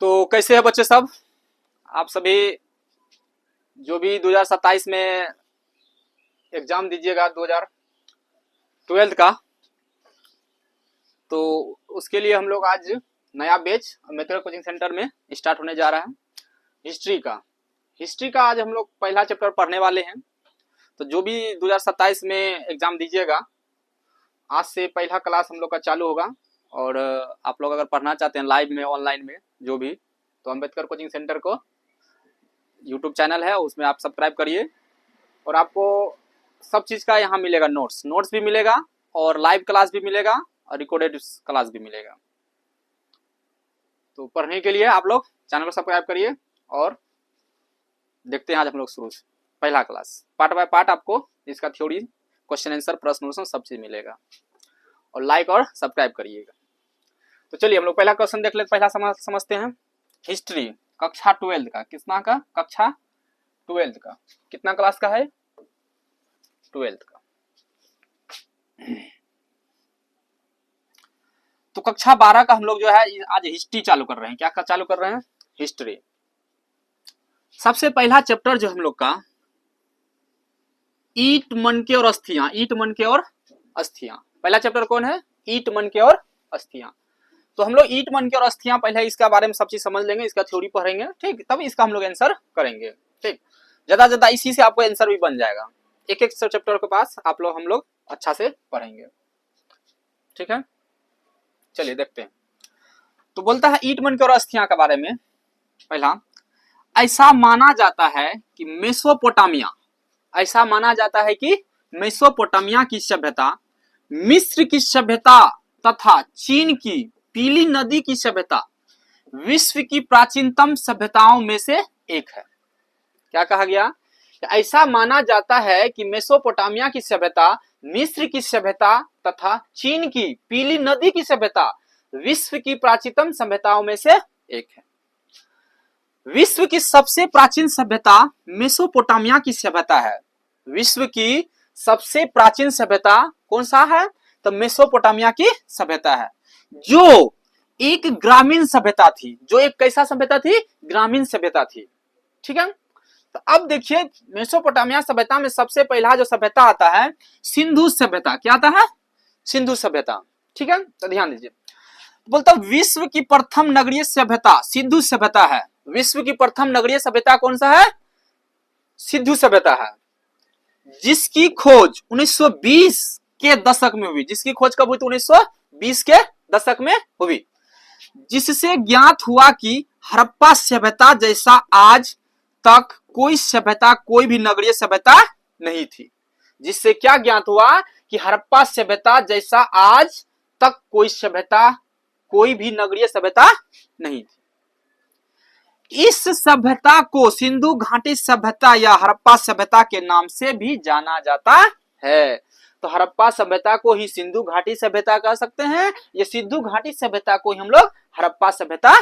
तो कैसे है बच्चे सब? आप सभी जो भी 2027 में एग्जाम दीजिएगा 2012 का, तो उसके लिए हम लोग आज नया बैच अम्बेडकर कोचिंग सेंटर में स्टार्ट होने जा रहा है। हिस्ट्री का आज हम लोग पहला चैप्टर पढ़ने वाले हैं। तो जो भी 2027 में एग्जाम दीजिएगा, आज से पहला क्लास हम लोग का चालू होगा। और आप लोग अगर पढ़ना चाहते हैं लाइव में, ऑनलाइन में, जो भी, तो अम्बेडकर कोचिंग सेंटर को यूट्यूब चैनल है, उसमें आप सब्सक्राइब करिए और आपको सब चीज़ का यहाँ मिलेगा। नोट्स भी मिलेगा और लाइव क्लास भी मिलेगा और रिकॉर्डेड क्लास भी मिलेगा। तो पढ़ने के लिए आप लोग चैनल को सब्सक्राइब करिए और देखते हैं आज हम लोग शुरू से पहला क्लास। पार्ट बाय पार्ट आपको इसका थ्योरी, क्वेश्चन आंसर, प्रश्न सब चीज मिलेगा। और लाइक और सब्सक्राइब करिएगा। तो चलिए हम लोग पहला क्वेश्चन देख लेते, पहला समझते हैं। हिस्ट्री कक्षा 12 का, कितना का? कक्षा 12 का। कितना क्लास का है? 12 का। तो कक्षा 12 का हम लोग जो है आज हिस्ट्री चालू कर रहे हैं। क्या चालू कर रहे हैं? हिस्ट्री। सबसे पहला चैप्टर जो हम लोग का ईट, मनके और अस्थियां। ईट, मनके और अस्थियां। पहला चैप्टर कौन है? ईट, मनके और अस्थियां। तो हम लोग ईट, मनके और अस्थियां पहले इसका बारे में सब चीज समझ लेंगे, इसका थ्योरी पढ़ेंगे, ठीक, तब इसका हम लोग आंसर करेंगे, ठीक। ज्यादा इसी से आपको आंसर भी बन जाएगा। एक एक चैप्टर के पास हम लोग अच्छा से पढ़ेंगे, ठीक है। चलिए देखते हैं। तो बोलता है ईट, मनके और अस्थियां के बारे में। पहला, ऐसा माना जाता है कि मेसोपोटामिया की सभ्यता, मिस्र की सभ्यता तथा चीन की पीली नदी की सभ्यता विश्व की प्राचीनतम सभ्यताओं में से एक है। क्या कहा गया? ऐसा माना जाता है कि मेसोपोटामिया की सभ्यता, मिस्र की सभ्यता तथा चीन की पीली नदी की सभ्यता विश्व की प्राचीनतम सभ्यताओं में से एक है। विश्व की सबसे प्राचीन सभ्यता मेसोपोटामिया की सभ्यता है। विश्व की सबसे प्राचीन सभ्यता कौन सा है? तो मेसोपोटामिया की सभ्यता है, जो एक ग्रामीण सभ्यता थी। जो एक कैसा सभ्यता थी? ग्रामीण सभ्यता थी, ठीक है। तो अब देखिए, मेसोपोटामिया सभ्यता में सबसे पहला जो सभ्यता आता है सिंधु सभ्यता। क्या आता है? सिंधु सभ्यता, ठीक है। तो ध्यान दीजिए, बोलता विश्व की प्रथम नगरीय सभ्यता सिंधु सभ्यता है। विश्व की प्रथम नगरीय सभ्यता कौन सा है? सिंधु सभ्यता है, जिसकी खोज 1920 के दशक में हुई। जिसकी खोज कब हुई? 1920 के दशक में हुई, जिससे ज्ञात हुआ कि हड़प्पा सभ्यता जैसा आज तक कोई सभ्यता, कोई भी नगरीय सभ्यता नहीं थी। जिससे क्या ज्ञात हुआ? कि हड़प्पा सभ्यता जैसा आज तक कोई सभ्यता, कोई भी नगरीय सभ्यता नहीं थी। इस सभ्यता को सिंधु घाटी सभ्यता या हड़प्पा सभ्यता के नाम से भी जाना जाता है। तो हड़प्पा सभ्यता को ही सिंधु घाटी सभ्यता कह सकते हैं, या सिंधु घाटी सभ्यता को ही हम लोग हड़प्पा सभ्यता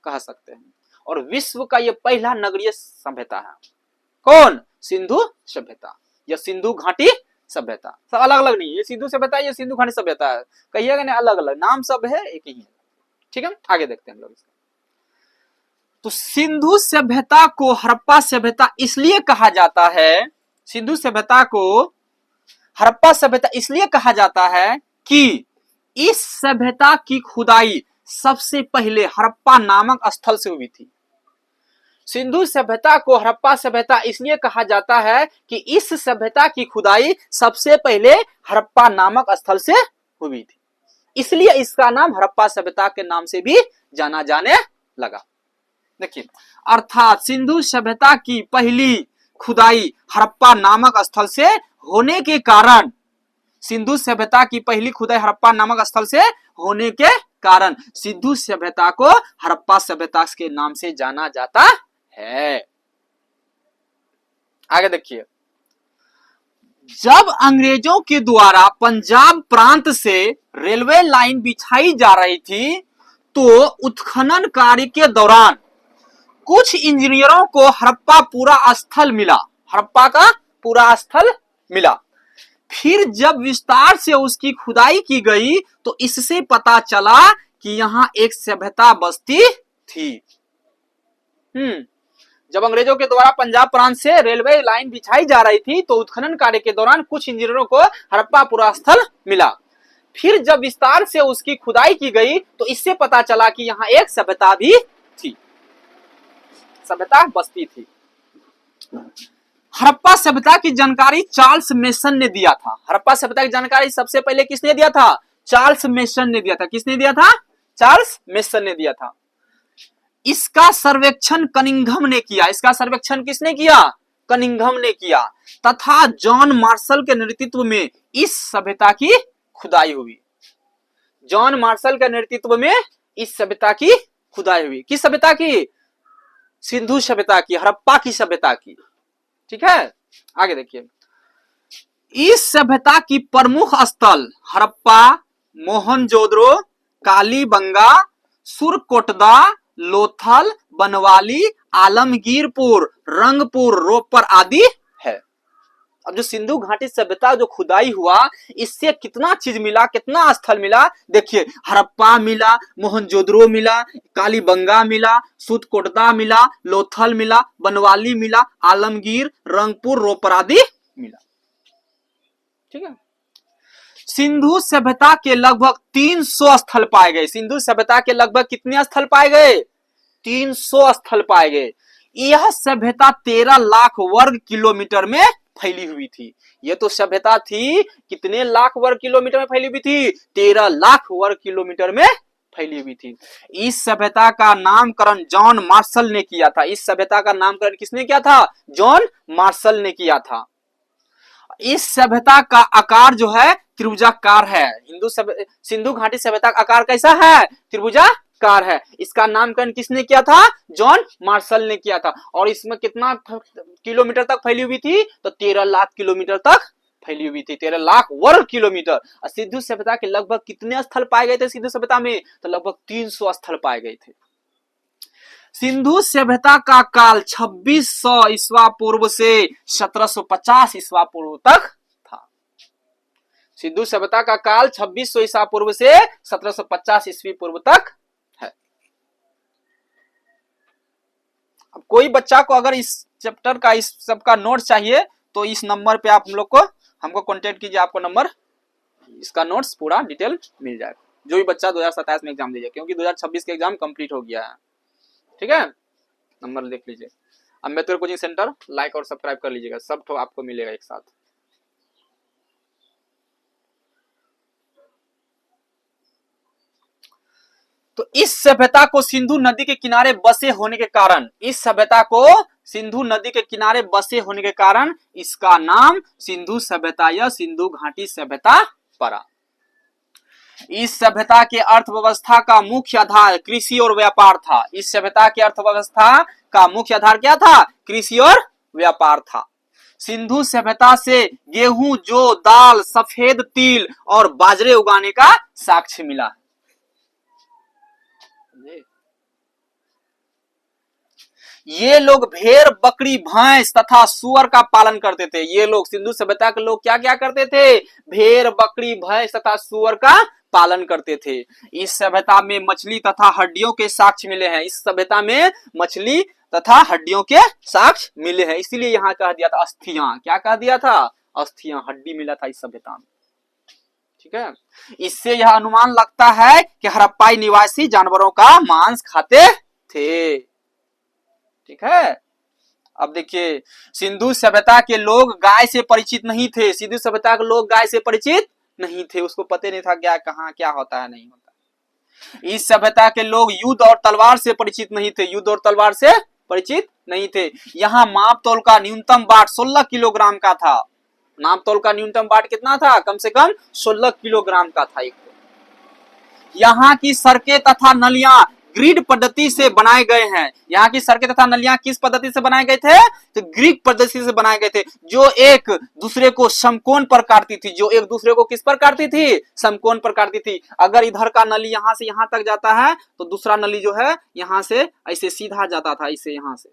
कह सकते हैं। और विश्व का ये पहला नगरीय सभ्यता है। कौन? सिंधु सभ्यता या सिंधु घाटी सभ्यता। सब अलग अलग नहीं, ये सिंधु सभ्यता, ये सिंधु घाटी सभ्यता है, कहिएगा नहीं, अलग अलग नाम सब है, एक ही है, ठीक है। आगे देखते हैं हम लोग। तो सिंधु सभ्यता को हड़प्पा सभ्यता इसलिए कहा जाता है, सिंधु सभ्यता को हड़प्पा सभ्यता इसलिए कहा जाता है कि इस सभ्यता की खुदाई सबसे पहले हड़प्पा नामक स्थल से हुई थी। सिंधु सभ्यता को हड़प्पा सभ्यता इसलिए कहा जाता है कि इस सभ्यता की खुदाई सबसे पहले हड़प्पा नामक स्थल से हुई थी, इसलिए इसका नाम हड़प्पा सभ्यता के नाम से भी जाना जाने लगा। देखिए, अर्थात सिंधु सभ्यता की पहली खुदाई हड़प्पा नामक स्थल से होने के कारण, सिंधु सभ्यता की पहली खुदाई हड़प्पा नामक स्थल से होने के कारण सिंधु सभ्यता को हड़प्पा सभ्यता के नाम से जाना जाता है। आगे देखिए, जब अंग्रेजों के द्वारा पंजाब प्रांत से रेलवे लाइन बिछाई जा रही थी, तो उत्खनन कार्य के दौरान कुछ इंजीनियरों को हड़प्पा पूरा स्थल मिला। हड़प्पा का पूरा स्थल मिला। फिर जब विस्तार से उसकी खुदाई की गई तो इससे पता चला कि यहाँ एक सभ्यता बस्ती थी। जब अंग्रेजों के द्वारा पंजाब प्रांत से रेलवे लाइन बिछाई जा रही थी तो उत्खनन कार्य के दौरान कुछ इंजीनियरों को हड़प्पा पुरास्थल मिला। फिर जब विस्तार से उसकी खुदाई की गई तो इससे पता चला कि यहाँ एक सभ्यता भी थी, सभ्यता बस्ती थी। हड़प्पा सभ्यता की जानकारी चार्ल्स मेसन ने दिया था। हड़प्पा सभ्यता की जानकारी सबसे पहले किसने दिया था? चार्ल्स मेसन ने दिया था। किसने दिया था? चार्ल्स मेसन ने दिया था। इसका सर्वेक्षण कनिंघम ने किया। इसका सर्वेक्षण किसने किया? कनिंघम ने किया तथा जॉन मार्शल के नेतृत्व में इस सभ्यता की खुदाई हुई। जॉन मार्शल के नेतृत्व में इस सभ्यता की खुदाई हुई। किस सभ्यता की? सिंधु सभ्यता की, हड़प्पा की सभ्यता की। ठीक है, आगे देखिए। इस सभ्यता की प्रमुख स्थल हड़प्पा, मोहनजोदड़ो, कालीबंगा, सुरकोटदा, लोथल, बनवाली, आलमगीरपुर, रंगपुर, रोपर आदि है। अब जो सिंधु घाटी सभ्यता जो खुदाई हुआ, इससे कितना चीज मिला, कितना स्थल मिला? देखिए, हड़प्पा मिला, मोहनजोदड़ो मिला, कालीबंगा मिला, सुरकोटदा मिला, लोथल मिला, बनवाली मिला, आलमगीर, रंगपुर, रोपर आदि मिला। ठीक है। सिंधु सभ्यता के लगभग 300 स्थल पाए गए। सिंधु सभ्यता के लगभग कितने स्थल पाए गए? 300 स्थल पाए गए। यह सभ्यता 13 लाख वर्ग किलोमीटर में फैली हुई थी। यह तो सभ्यता थी कितने लाख वर्ग किलोमीटर में फैली हुई थी? 13 लाख वर्ग किलोमीटर में फैली हुई थी। इस सभ्यता का नामकरण जॉन मार्शल ने किया था। इस सभ्यता का नामकरण किसने किया था? जॉन मार्शल ने किया था। इस सभ्यता का आकार जो है त्रिभुजाकार है। सिंधु घाटी सभ्यता का आकार कैसा है? त्रिभुजाकार है। इसका नामकरण किसने किया था? जॉन मार्शल ने किया था। और इसमें कितना किलोमीटर तक फैली हुई थी? तो 13 लाख किलोमीटर तक फैली हुई थी, 13 लाख वर्ग किलोमीटर। सिंधु सभ्यता के लगभग कितने स्थल पाए गए थे सिंधु सभ्यता में? तो लगभग 300 स्थल पाए गए थे। सिंधु सभ्यता का काल 2600 ईस्वा पूर्व से 1750 ईस्वा पूर्व तक था। सिंधु सभ्यता का काल 2600 ईस्वा पूर्व से 1750 ईस्वी पूर्व तक है। अब कोई बच्चा को अगर इस चैप्टर का, इस सबका नोट चाहिए तो इस नंबर पे आप हम लोग को हमको कांटेक्ट कीजिए। आपको नंबर, इसका नोट्स पूरा डिटेल मिल जाएगा। जो भी बच्चा 2027 में एग्जाम दीजिए, क्योंकि 2026 के एग्जाम कंप्लीट हो गया है। ठीक है, नंबर देख लीजिए। अम्बेडकर कोचिंग सेंटर लाइक और सब्सक्राइब कर लीजिएगा, सब तो आपको मिलेगा एक साथ। तो इस सभ्यता को सिंधु नदी के किनारे बसे होने के कारण, इस सभ्यता को सिंधु नदी के किनारे बसे होने के कारण इसका नाम सिंधु सभ्यता या सिंधु घाटी सभ्यता पड़ा। इस सभ्यता के अर्थव्यवस्था का मुख्य आधार कृषि और व्यापार था। इस सभ्यता की अर्थव्यवस्था का मुख्य आधार क्या था? कृषि और व्यापार था। सिंधु सभ्यता से गेहूं, जौ, दाल, सफेद तिल और बाजरे उगाने का साक्ष्य मिला है। ये लोग भेड़, बकरी, भैंस तथा सुअर का पालन करते थे। ये लोग, सिंधु सभ्यता के लोग क्या क्या करते थे? भेड़, बकरी, भैंस तथा सुअर का पालन करते थे। इस सभ्यता में मछली तथा हड्डियों के साक्ष्य मिले हैं। इस सभ्यता में मछली तथा हड्डियों के साक्ष्य मिले हैं। इसीलिए यहाँ कह दिया था अस्थियां। क्या कह दिया था? अस्थियां, हड्डी मिला था इस सभ्यता में। ठीक है, इससे यह अनुमान लगता है कि हड़प्पाई निवासी जानवरों का मांस खाते थे। ठीक है, अब देखिए, सिंधु सभ्यता के लोग गाय से परिचित नहीं थे। सिंधु सभ्यता के लोग गाय से परिचित नहीं थे, उसको पता नहीं था क्या, कहाँ क्या होता है, नहीं होता। इस सभ्यता के लोग युद्ध और तलवार से परिचित नहीं थे। युद्ध और तलवार से परिचित नहीं थे। यहाँ माप तौल का न्यूनतम बाट 16 किलोग्राम का था। नाप तौल का न्यूनतम बाट कितना था? कम से कम 16 किलोग्राम का था एक। यहाँ की सड़कें तथा नलियां ग्रिड पद्धति से बनाए गए हैं। यहाँ की सड़कें तथा नलियां किस पद्धति से बनाए गए थे? तो ग्रिड पद्धति से बनाए गए थे, जो एक दूसरे को समकोण पर काटती थी। जो एक दूसरे को किस पर काटती थी? समकोण पर काटती थी। अगर इधर का नली यहाँ से यहाँ तक जाता है तो दूसरा नली जो है यहाँ से ऐसे सीधा जाता था, इसे यहाँ से।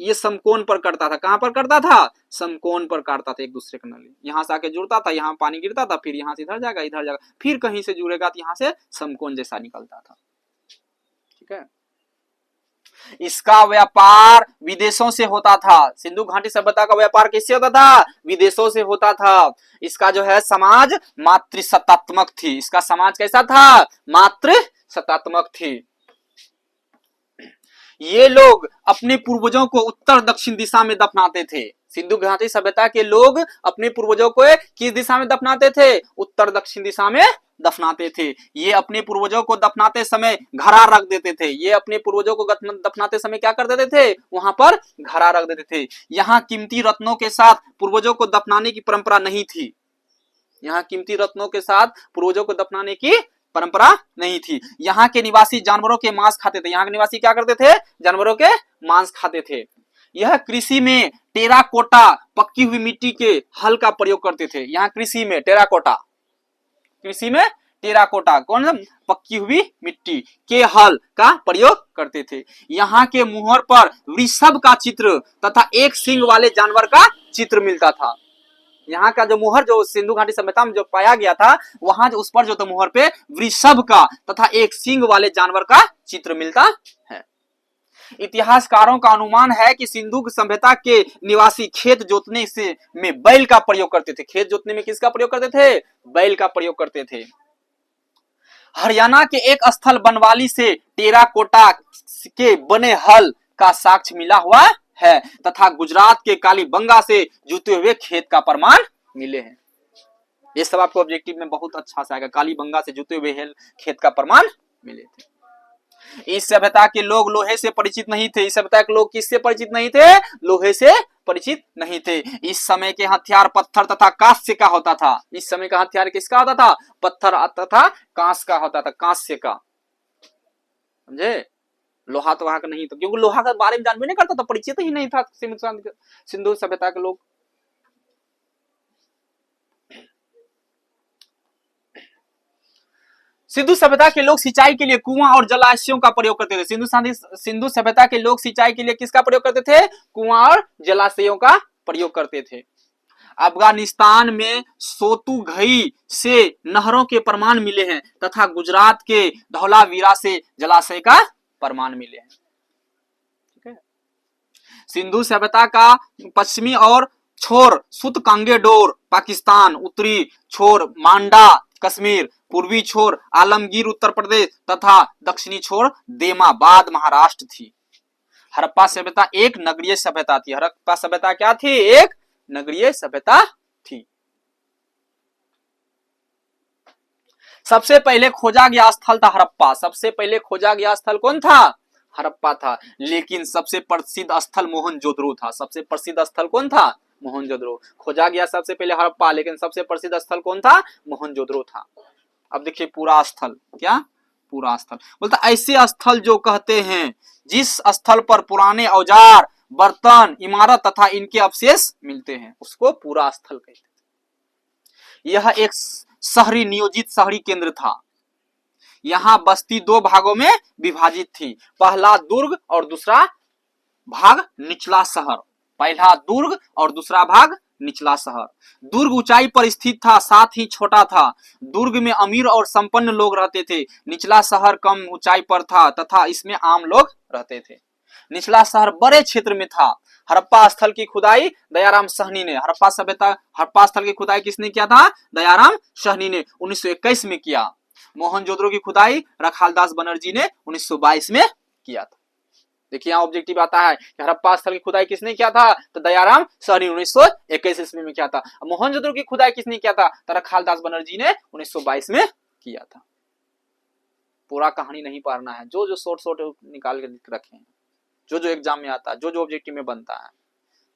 ये समकोण पर करता था। कहां पर करता था? समकोण पर काटता था एक दूसरे का नली। यहां से आके जुड़ता था, यहाँ पानी गिरता था, फिर यहाँ से इधर जाएगा, इधर जाएगा, फिर कहीं से जुड़ेगा तो यहाँ से समकोण जैसा निकलता था। ठीक है, इसका व्यापार विदेशों से होता था। सिंधु घाटी सभ्यता का व्यापार किससे होता था? विदेशों से होता था। इसका जो है समाज मातृ सत्तात्मक थी। इसका समाज कैसा था? मातृ सत्तात्मक थी। ये लोग अपने पूर्वजों को उत्तर दक्षिण दिशा में दफनाते थे। सिंधु घाटी सभ्यता के लोग अपने पूर्वजों को किस दिशा में दफनाते थे? उत्तर दक्षिण दिशा में दफनाते थे। ये अपने पूर्वजों को दफनाते समय घड़ा रख देते थे। ये अपने पूर्वजों को दफनाते समय क्या कर देते थे? वहां पर घड़ा रख देते थे। यहाँ कीमती रत्नों के साथ पूर्वजों को दफनाने की परंपरा नहीं थी। यहाँ कीमती रत्नों के साथ पूर्वजों को दफनाने की परंपरा नहीं थी। यहाँ के निवासी जानवरों के मांस खाते थे। यहाँ के निवासी क्या करते थे? जानवरों के मांस खाते थे। यह कृषि में टेराकोटा पक्की हुई मिट्टी के हल का प्रयोग करते थे। यहाँ कृषि में टेराकोटा, कृषि में टेराकोटा कौन? पक्की हुई मिट्टी के हल का प्रयोग करते थे। यहाँ के मुहर पर वृषभ का चित्र तथा एक सींग वाले जानवर का चित्र मिलता था। यहाँ का जो मुहर जो सिंधु घाटी सभ्यता में जो पाया गया था, वहां जो उस पर जो तो मुहर पे वृषभ का तथा एक सींग वाले जानवर का चित्र मिलता है। इतिहासकारों का अनुमान है कि सिंधु सभ्यता के निवासी खेत जोतने से में बैल का प्रयोग करते थे। खेत जोतने में किसका प्रयोग करते थे? बैल का प्रयोग करते थे। हरियाणा के एक स्थल बनवाली से टेराकोटा के बने हल का साक्ष्य मिला हुआ है तथा गुजरात के कालीबंगा से जुते हुए खेत का प्रमाण मिले हैं। ये सब आपको ऑब्जेक्टिव में बहुत अच्छा से आएगा। कालीबंगा से जुते हुए खेत का प्रमाण मिले थे। इस सभ्यता के लोग लोहे से परिचित नहीं थे। इस सभ्यता के लोग किससे परिचित नहीं थे? लोहे से परिचित नहीं थे। इस समय के हथियार पत्थर तथा कांस्य का होता था। इस समय का हथियार किसका होता था? पत्थर तथा कांस्य का होता था, कांस्य का। समझे? लोहा तो वहां का नहीं था, क्योंकि लोहा के बारे में जानबे नहीं करता था, परिचित ही नहीं था सिंधु सभ्यता के लोग। सिंधु सभ्यता के लोग सिंचाई के लिए कुआं और जलाशयों का प्रयोग करते थे। सिंधु सभ्यता के लोग सिंचाई के लिए किसका प्रयोग करते थे? कुआं और जलाशयों का प्रयोग करते थे। अफगानिस्तान में सोतुघई से नहरों के प्रमाण मिले हैं तथा गुजरात के धौलावीरा से जलाशय का प्रमाण मिले हैं। ठीक है। सिंधु सभ्यता का पश्चिमी और छोर सुतकांगेडोर पाकिस्तान, उत्तरी छोर मांडा कश्मीर, पूर्वी छोर आलमगीर उत्तर प्रदेश तथा दक्षिणी छोर देमाबाद महाराष्ट्र थी। हड़प्पा सभ्यता एक नगरीय सभ्यता थी। हड़प्पा सभ्यता क्या थी? एक नगरीय सभ्यता थी। सबसे पहले खोजा गया स्थल था हड़प्पा। सबसे पहले खोजा गया स्थल कौन था? हड़प्पा था। लेकिन सबसे प्रसिद्ध स्थल मोहनजोदड़ो था। सबसे प्रसिद्ध स्थल कौन था? मोहनजोदड़ो। खोजा गया सबसे पहले हड़प्पा, लेकिन सबसे प्रसिद्ध स्थल कौन था? मोहनजोदड़ो था। अब देखिए पूरा स्थल, क्या पूरा स्थल बोलता, ऐसे स्थल जो कहते हैं जिस स्थल पर पुराने औजार, बर्तन, इमारत तथा इनके अवशेष मिलते हैं, उसको पूरा स्थल कहते हैं। यह एक शहरी नियोजित शहरी केंद्र था। यहाँ बस्ती दो भागों में विभाजित थी। पहला दुर्ग और दूसरा भाग निचला शहर। पहला दुर्ग और दूसरा भाग निचला शहर। दुर्ग ऊंचाई पर स्थित था, साथ ही छोटा था। दुर्ग में अमीर और संपन्न लोग रहते थे। निचला शहर कम ऊंचाई पर था तथा इसमें आम लोग रहते थे। निचला शहर बड़े क्षेत्र में था। हड़प्पा स्थल की खुदाई दयाराम साहनी ने, हड़प्पा स्थल की खुदाई किसने किया था? दयाराम साहनी ने 1921 में किया। मोहनजोदड़ो की खुदाई रखालदास बनर्जी ने 1922 में किया था। देखिए यहाँ ऑब्जेक्टिव आता है कि हड़प्पा स्थल की खुदाई किसने किया था? तो दयाराम साहनी 1921 ईस्वी में किया था। मोहनजोदड़ो की खुदाई किसने किया था? तो रखालदास बनर्जी ने 1922 में किया था। पूरा कहानी नहीं पढ़ना है, जो जो शॉर्ट निकाल के रखे हैं, जो जो एग्जाम में आता है, जो जो ऑब्जेक्टिव में बनता है,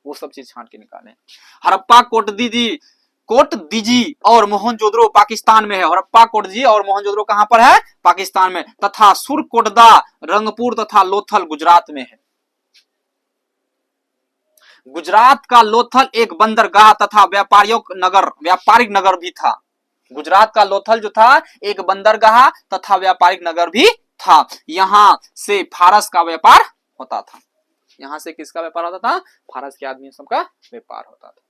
वो सब चीज छांट के निकालें। हड़प्पा कोटदीजी और मोहनजोदड़ो पाकिस्तान में है। हड़प्पा कोटदीजी और मोहनजोदड़ो कहां पर है? पाकिस्तान में। तथा सुरकोटदा, रंगपुर तथा लोथल गुजरात में है। गुजरात का लोथल एक बंदरगाह तथा व्यापारिक नगर भी था। गुजरात का लोथल जो था एक बंदरगाह तथा व्यापारिक नगर भी था। यहां से फारस का व्यापार होता था। यहां से किसका व्यापार होता था? फारस के आदमी सबका व्यापार होता था।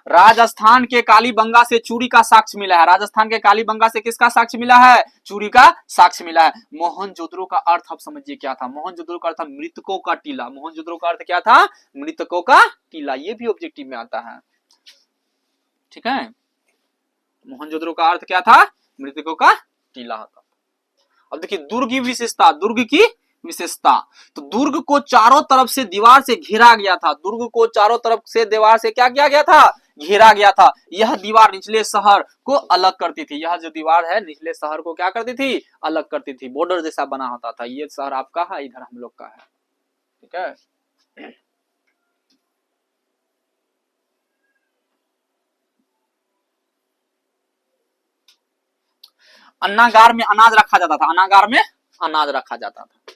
राजस्थान के कालीबंगा से चूड़ी का साक्ष्य मिला है। राजस्थान के कालीबंगा से किसका साक्ष्य मिला है? चूड़ी का साक्ष्य मिला है। मोहनजोदड़ो का अर्थ आप समझिए क्या था? मोहनजोदड़ो का अर्थ था मृतकों का टीला। मोहनजोदड़ो का अर्थ क्या था? मृतकों का टीला। ये भी ऑब्जेक्टिव में आता है, ठीक है। मोहनजोदड़ो का अर्थ क्या था? मृतकों का टीला था। अब देखिए दुर्ग की विशेषता, दुर्ग की विशेषता, तो दुर्ग को चारों तरफ से दीवार से घेरा गया था। दुर्ग को चारों तरफ से दीवार से क्या किया गया था? घेरा गया था। यह दीवार निचले शहर को अलग करती थी। यह जो दीवार है निचले शहर को क्या करती थी? अलग करती थी। बॉर्डर जैसा बना होता था। ये शहर आपका है, इधर हम लोग का है, ठीक है। अन्नागार में अनाज रखा जाता था। अन्नागार में अनाज रखा जाता था।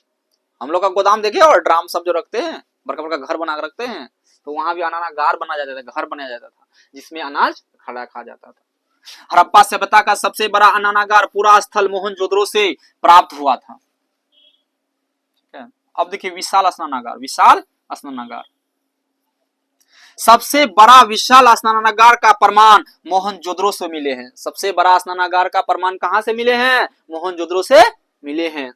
हम लोग का गोदाम देखिए, और ड्राम सब जो रखते हैं, बड़का बड़का घर बना कर रखते हैं, तो वहां भी अनागार बनाया जाता था, घर बनाया जाता था, जिसमें अनाज खड़ा रखा जाता था। हड़प्पा सभ्यता का सबसे बड़ा अनागार पूरा स्थल मोहनजोदड़ो से प्राप्त हुआ था, ठीक है। अब देखिए विशाल स्नानागार, विशाल स्नानागार, सबसे बड़ा विशाल स्नानागार का प्रमाण मोहनजोदड़ो से मिले हैं। सबसे बड़ा स्नानागार का प्रमाण कहां से मिले हैं? मोहनजोदड़ो से मिले हैं।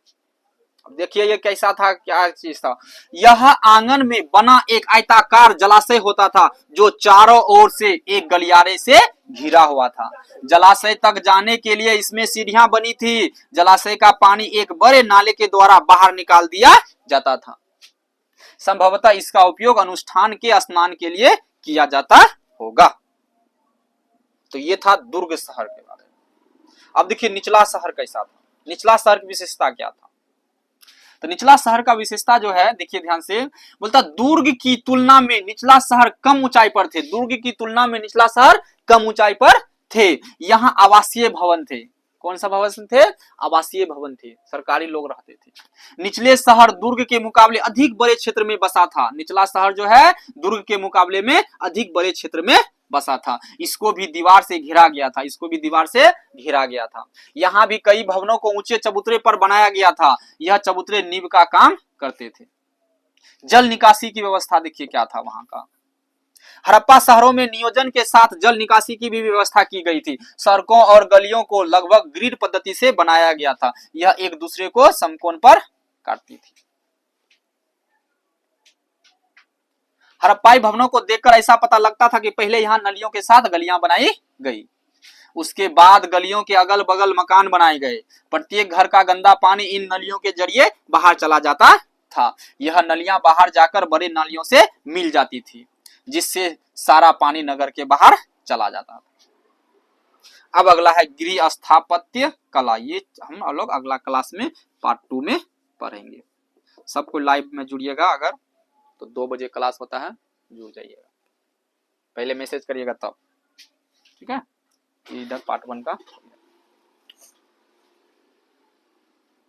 अब देखिए ये कैसा था, क्या चीज था? यह आंगन में बना एक आयताकार जलाशय होता था, जो चारों ओर से एक गलियारे से घिरा हुआ था। जलाशय तक जाने के लिए इसमें सीढ़ियां बनी थी। जलाशय का पानी एक बड़े नाले के द्वारा बाहर निकाल दिया जाता था। संभवतः इसका उपयोग अनुष्ठान के स्नान के लिए किया जाता होगा। तो ये था दुर्ग शहर के बारे में। अब देखिए निचला शहर कैसा था? निचला शहर की विशेषता क्या था? तो निचला शहर का विशेषता जो है, देखिए ध्यान से, बोलता दुर्ग की तुलना में निचला शहर कम ऊंचाई पर थे। दुर्ग की तुलना में निचला शहर कम ऊंचाई पर थे। यहाँ आवासीय भवन थे। कौन सा भवन थे? आवासीय भवन थे, सरकारी लोग रहते थे। निचले शहर दुर्ग के मुकाबले अधिक बड़े क्षेत्र में बसा था। निचला शहर जो है दुर्ग के मुकाबले में अधिक बड़े क्षेत्र में बसा था। इसको भी दीवार से घेरा गया था। इसको भी दीवार से घेरा गया था। यहाँ भी कई भवनों को ऊंचे चबूतरे पर बनाया गया था। यह चबूतरे नींव का काम करते थे। जल निकासी की व्यवस्था देखिए क्या था वहां का। हड़प्पा शहरों में नियोजन के साथ जल निकासी की भी व्यवस्था की गई थी। सड़कों और गलियों को लगभग ग्रिड पद्धति से बनाया गया था। यह एक दूसरे को समकोण पर काटती थी। हड़प्पाई भवनों को देखकर ऐसा पता लगता था कि पहले यहाँ नलियों के साथ गलियां बनाई गई। उसके बाद गलियों के अगल बगल मकान बनाए गए। प्रत्येक घर का गंदा पानी इन नलियों के जरिए बाहर चला जाता था। यह नलियां बाहर जाकर बड़े नालियों से मिल जाती थी, जिससे सारा पानी नगर के बाहर चला जाता था। अब अगला है गृह स्थापत्य कला। ये हम लोग अगला क्लास में पार्ट 2 में पढ़ेंगे। सबको लाइव में जुड़िएगा, अगर तो 2 बजे क्लास होता है, जुड़ जाइएगा। पहले मैसेज करिएगा तब, ठीक है। इधर पार्ट 1 का